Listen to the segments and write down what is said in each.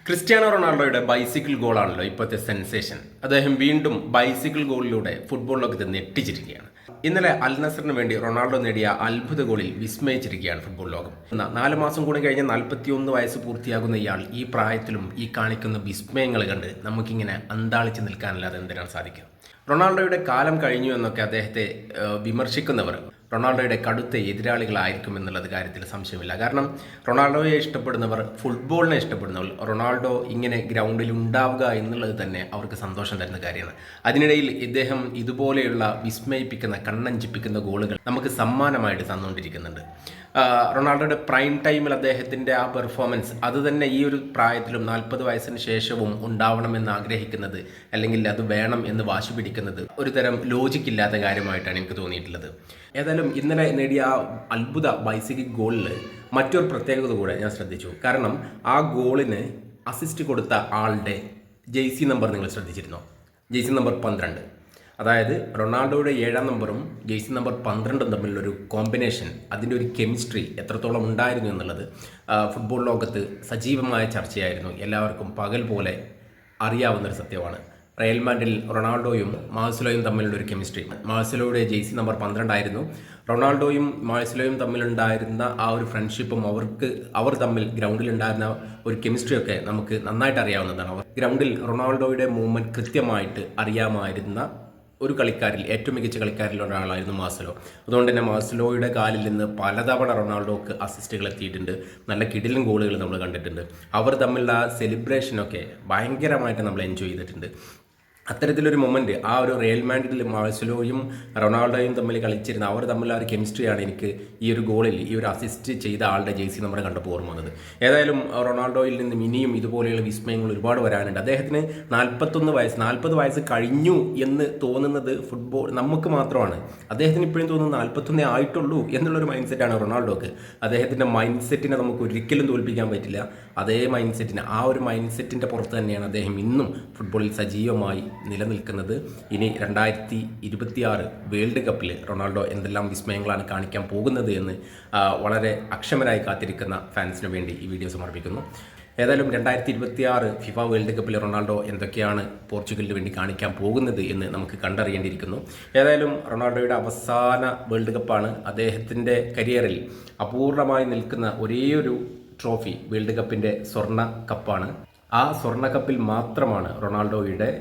Cristiano റൊണാൾഡോയുടെ bicycle ഗോളാണല്ലോ ഇപ്പോഴത്തെ sensation. അദ്ദേഹം വീണ്ടും ബൈസിക്കിൾ ഗോളിലൂടെ ഫുട്ബോൾ ലോകത്ത് ഞെട്ടിച്ചിരിക്കുകയാണ്. ഇന്നലെ അൽ നസറിന് വേണ്ടി റൊണാൾഡോ നേടിയ അത്ഭുത ഗോളിൽ വിസ്മയിച്ചിരിക്കുകയാണ് ഫുട്ബോൾ ലോകം. 4 മാസം കൂടി കഴിഞ്ഞ് 41 വയസ്സ് പൂർത്തിയാകുന്ന ഇയാൾ ഈ പ്രായത്തിലും ഈ കാണിക്കുന്ന വിസ്മയങ്ങൾ കണ്ട് നമുക്കിങ്ങനെ അന്താളിച്ച് നിൽക്കാനല്ലാതെ എന്തിനാണ് സാധിക്കുക. റൊണാൾഡോയുടെ കാലം കഴിഞ്ഞു എന്നൊക്കെ അദ്ദേഹത്തെ വിമർശിക്കുന്നവർ റൊണാൾഡോയുടെ കടുത്ത എതിരാളികളായിരിക്കും എന്നുള്ളത് കാര്യത്തിൽ സംശയമില്ല. കാരണം റൊണാൾഡോയെ ഇഷ്ടപ്പെടുന്നവർ, ഫുട്ബോളിനെ ഇഷ്ടപ്പെടുന്നവർ, റൊണാൾഡോ ഇങ്ങനെ ഗ്രൗണ്ടിൽ ഉണ്ടാവുക എന്നുള്ളത് തന്നെ അവർക്ക് സന്തോഷം തരുന്ന കാര്യമാണ്. അതിനിടയിൽ ഇദ്ദേഹം ഇതുപോലെയുള്ള വിസ്മയിപ്പിക്കുന്ന, കണ്ണഞ്ചിപ്പിക്കുന്ന ഗോളുകൾ നമുക്ക് സമ്മാനമായിട്ട് തന്നുകൊണ്ടിരിക്കുന്നുണ്ട്. റൊണാൾഡോയുടെ പ്രൈം ടൈമിൽ അദ്ദേഹത്തിൻ്റെ ആ പെർഫോമൻസ് അത് തന്നെ ഈ ഒരു പ്രായത്തിലും 40 വയസ്സിന് ശേഷവും ഉണ്ടാവണമെന്ന് ആഗ്രഹിക്കുന്നത്, അല്ലെങ്കിൽ അത് വേണം എന്ന് വാശി പിടിക്കുന്നത് ഒരു തരം ലോജിക്കില്ലാത്ത കാര്യമായിട്ടാണ് എനിക്ക് തോന്നിയിട്ടുള്ളത്. ഏതായാലും ഇന്നലെ നേടിയ ആ അത്ഭുത ബൈസിക്കിൾ ഗോളിൽ മറ്റൊരു പ്രത്യേകത കൂടെ ഞാൻ ശ്രദ്ധിച്ചു. കാരണം ആ ഗോളിന് അസിസ്റ്റ് കൊടുത്ത ആളുടെ ജേഴ്സി നമ്പർ നിങ്ങൾ ശ്രദ്ധിച്ചിരുന്നോ? Jersey number 12. അതായത് റൊണാൾഡോയുടെ 7-ാം നമ്പറും ജേഴ്സി നമ്പർ 12 തമ്മിലുള്ളൊരു കോമ്പിനേഷൻ, അതിൻ്റെ ഒരു കെമിസ്ട്രി എത്രത്തോളം ഉണ്ടായിരുന്നു എന്നുള്ളത് ഫുട്ബോൾ ലോകത്ത് സജീവമായ ചർച്ചയായിരുന്നു. എല്ലാവർക്കും പകൽ പോലെ അറിയാവുന്നൊരു സത്യമാണ്. റയൽ മാഡ്രിഡിൽ റൊണാൾഡോയും മാഴ്സലോയും തമ്മിലുള്ളൊരു കെമിസ്ട്രി. മാഴ്സലോയുടെ ജേഴ്സി നമ്പർ 12 ആയിരുന്നു. റൊണാൾഡോയും മാഴ്സലോയും തമ്മിലുണ്ടായിരുന്ന ആ ഒരു ഫ്രണ്ട്ഷിപ്പും അവർ തമ്മിൽ ഗ്രൗണ്ടിലുണ്ടായിരുന്ന ഒരു കെമിസ്ട്രിയൊക്കെ നമുക്ക് നന്നായിട്ട് അറിയാവുന്നതാണ്. ഗ്രൗണ്ടിൽ റൊണാൾഡോയുടെ മൂവ്മെൻറ്റ് കൃത്യമായിട്ട് അറിയാമായിരുന്ന ഒരു കളിക്കാരിൽ, ഏറ്റവും മികച്ച കളിക്കാരിൽ ഒരാളായിരുന്നു മാഴ്സലോ. അതുകൊണ്ട് തന്നെ മാഴ്സലോയുടെ കാലിൽ നിന്ന് പലതവണ റൊണാൾഡോക്ക് അസിസ്റ്റുകൾ എത്തിയിട്ടുണ്ട്. നല്ല കിടിലൻ ഗോളുകൾ നമ്മൾ കണ്ടിട്ടുണ്ട്. അവർ തമ്മിലുള്ള സെലിബ്രേഷനൊക്കെ ഭയങ്കരമായിട്ട് നമ്മൾ എൻജോയ് ചെയ്തിട്ടുണ്ട്. അത്തരത്തിലൊരു മൊമെൻറ്റ് ആ ഒരു റയൽ മാഡ്രിഡിൽ മാഴ്സലോയും റൊണാൾഡോയും തമ്മിൽ കളിച്ചിരുന്ന അവർ തമ്മിലുള്ള ഒരു കെമിസ്ട്രിയാണ് എനിക്ക് ഈ ഒരു ഗോളിൽ, ഈ ഒരു അസിസ്റ്റ് ചെയ്ത ആളുടെ ജേഴ്സി നമ്പർ കണ്ടപ്പോൾ ഓർമ്മ വന്നത്. ഏതായാലും റൊണാൾഡോയിൽ നിന്നും ഇനിയും ഇതുപോലെയുള്ള വിസ്മയങ്ങൾ ഒരുപാട് വരാനുണ്ട്. അദ്ദേഹത്തിന് 40 വയസ്സ് കഴിഞ്ഞു എന്ന് തോന്നുന്നത് ഫുട്ബോൾ നമുക്ക് മാത്രമാണ്. അദ്ദേഹത്തിന് ഇപ്പോഴും തോന്നുന്നത് 41 ആയിട്ടുള്ളൂ എന്നുള്ളൊരു മൈൻഡ് സെറ്റാണ് റൊണാൾഡോക്ക്. അദ്ദേഹത്തിൻ്റെ മൈൻഡ് സെറ്റിനെ നമുക്ക് ഒരിക്കലും തോൽപ്പിക്കാൻ പറ്റില്ല. അതേ മൈൻഡ് സെറ്റിന്, ആ ഒരു മൈൻഡ് സെറ്റിൻ്റെ പുറത്ത് തന്നെയാണ് അദ്ദേഹം ഇന്നും ഫുട്ബോളിൽ സജീവമായി നിലനിൽക്കുന്നത്. ഇനി 2026 വേൾഡ് കപ്പിൽ റൊണാൾഡോ എന്തെല്ലാം വിസ്മയങ്ങളാണ് കാണിക്കാൻ പോകുന്നത് എന്ന് വളരെ അക്ഷമരായി കാത്തിരിക്കുന്ന ഫാൻസിന് വേണ്ടി ഈ വീഡിയോ സമർപ്പിക്കുന്നു. ഏതായാലും 2026 ഫിഫ വേൾഡ് കപ്പിൽ റൊണാൾഡോ എന്തൊക്കെയാണ് പോർച്ചുഗലിന് വേണ്ടി കാണിക്കാൻ പോകുന്നത് എന്ന് നമുക്ക് കണ്ടറിയേണ്ടിയിരിക്കുന്നു. ഏതായാലും റൊണാൾഡോയുടെ അവസാന വേൾഡ് കപ്പാണ്. അദ്ദേഹത്തിൻ്റെ കരിയറിൽ അപൂർണമായി നിൽക്കുന്ന ഒരേയൊരു ട്രോഫി വേൾഡ് കപ്പിൻ്റെ സ്വർണ്ണ കപ്പാണ്. ആ സ്വർണ്ണ കപ്പിൽ മാത്രമാണ് റൊണാൾഡോയുടെ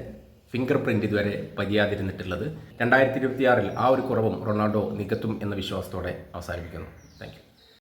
ഫിംഗർ പ്രിൻ്റ് ഇതുവരെ പതിയാതിരുന്നിട്ടുള്ളത്. 2026 ആ ഒരു കുറവും റൊണാൾഡോ നികത്തും എന്ന വിശ്വാസത്തോടെ അവസാനിപ്പിക്കുന്നു.